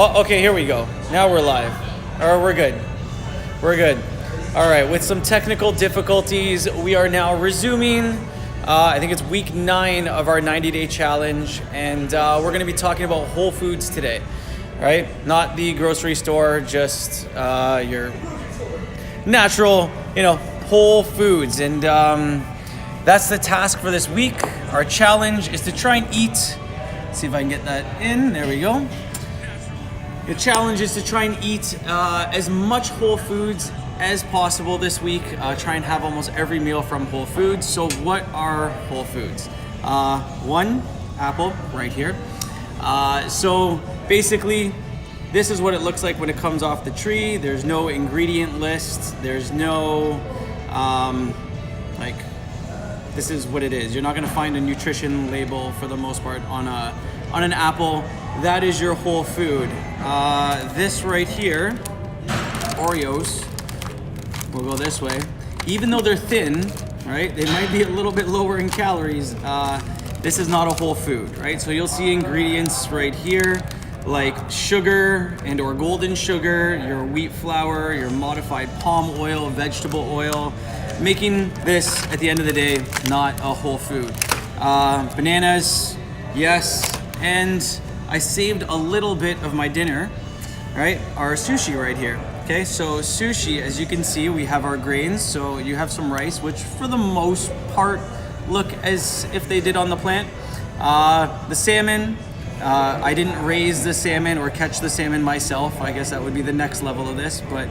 Oh, okay, here we go. Now we're live. Or we're good. We're good. All right, with some technical difficulties, we are now resuming. I think it's week 9 of our 90-day challenge, and we're going to be talking about Whole Foods today, right? Not the grocery store, just your natural, Whole Foods. And that's the task for this week. Our challenge is to try and eat. Let's see if I can get that in. There we go. The challenge is to try and eat as much Whole Foods as possible this week. Try and have almost every meal from Whole Foods. So what are Whole Foods? One apple right here. So basically, this is what it looks like when it comes off the tree. There's no ingredient list. There's no, this is what it is. You're not gonna find a nutrition label for the most part on an apple. That is your whole food. This right here, Oreos, we'll go this way. Even though they're thin, right, they might be a little bit lower in calories. This is not a whole food, right? So you'll see ingredients right here, like sugar and or golden sugar, your wheat flour, your modified palm oil, vegetable oil, making this, at the end of the day, not a whole food. Bananas, yes, and I saved a little bit of my dinner, right? Our sushi right here. Okay, so sushi, as you can see, we have our grains. So you have some rice, which for the most part look as if they did on the plant. The salmon, I didn't raise the salmon or catch the salmon myself. I guess that would be the next level of this. But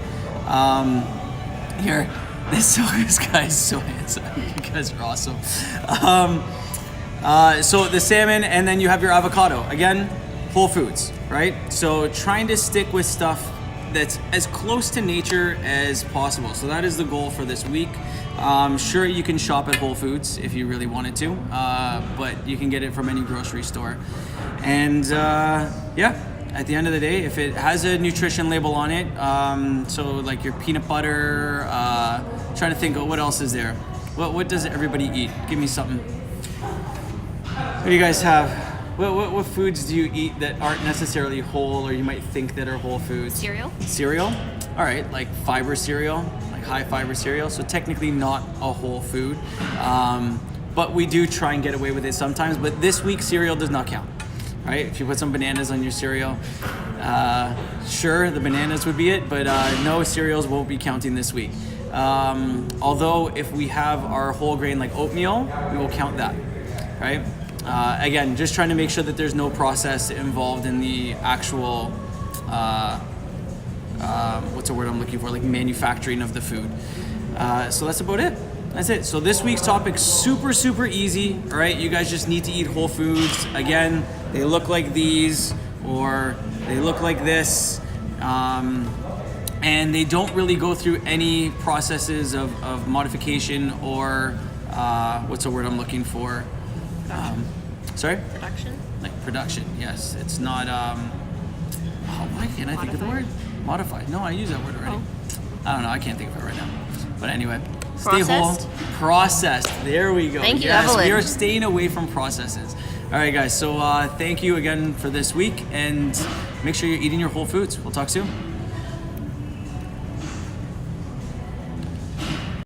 here, this guy is so handsome. You guys are awesome. So the salmon, and then you have your avocado. Again, Whole Foods, right? So trying to stick with stuff that's as close to nature as possible. So that is the goal for this week. Sure, you can shop at Whole Foods if you really wanted to, but you can get it from any grocery store. And yeah, at the end of the day, if it has a nutrition label on it, so like your peanut butter, trying to think of what else is there. What does everybody eat? Give me something. What do you guys have? What foods do you eat that aren't necessarily whole, or you might think that are whole foods? Cereal. Cereal? All right, like fiber cereal, like high fiber cereal. So technically not a whole food, but we do try and get away with it sometimes. But this week, cereal does not count, right? If you put some bananas on your cereal, sure, the bananas would be it, but no, cereals won't be counting this week. Although if we have our whole grain like oatmeal, we will count that, right? Again, just trying to make sure that there's no process involved in the actual, what's the word I'm looking for, like manufacturing of the food. So that's about it. That's it. So this week's topic, super, super easy. All right, you guys just need to eat whole foods. Again, they look like these, or they look like this, and they don't really go through any processes of modification or, what's the word I'm looking for? Sorry? Production. Like production, yes. It's not, why can't I think of the word? Modified. No, I use that word already. Oh. I don't know, I can't think of it right now. But anyway, Processed? stay whole. Processed. There we go. Thank you, yes, Evelyn. we are staying away from processes. All right, guys. So thank you again for this week, and make sure you're eating your whole foods. We'll talk soon.